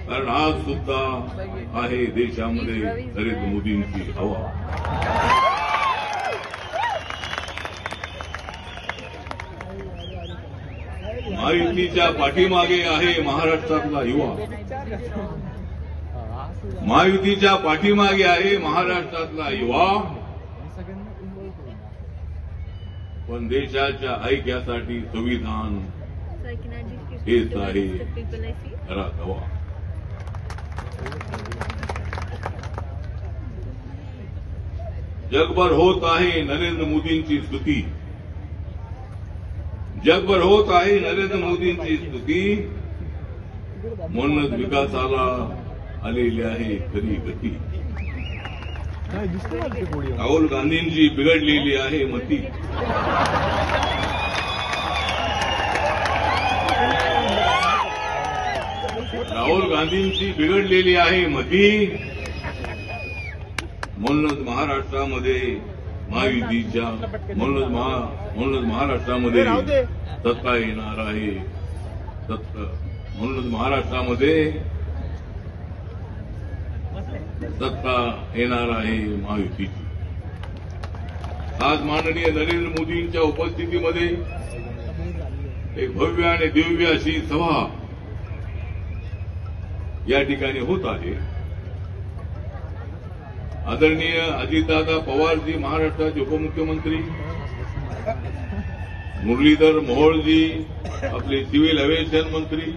कारण आज सुद्धा आहे देशामध्ये नरेंद्र मोदींची हवा. महायुतीच्या पाठीमागे आहे महाराष्ट्रातला युवा. महायुतीच्या पाठीमागे आहे महाराष्ट्रातला युवा. पण देशाच्या ऐक्यासाठी संविधान हेच आहे खरा हवा. जगभर होत आहे नरेंद्र मोदींची स्तुती. जगभर होत आहे नरेंद्र मोदींची स्तुती. म्हणूनच विकासाला आलेली आहे खरी गती. राहुल गांधींची बिघडलेली आहे मती. राहुल गांधींची बिघडलेली आहे मती. म्हणूनच महाराष्ट्रामध्ये महायुतीच्या म्हणूनच महाराष्ट्रामध्ये सत्ता येणार आहे. म्हणूनच महाराष्ट्रामध्ये सत्ता येणार आहे महायुतीची. आज माननीय नरेंद्र मोदींच्या उपस्थितीमध्ये एक भव्य आणि दिव्य अशी सभा या ठिकाणी होत आहे. आदरणीय अजितदादा पवारजी महाराष्ट्राचे उपमुख्यमंत्री, मुरलीधर मोहोळजी आपले सिव्हिल एव्हिएशन मंत्री,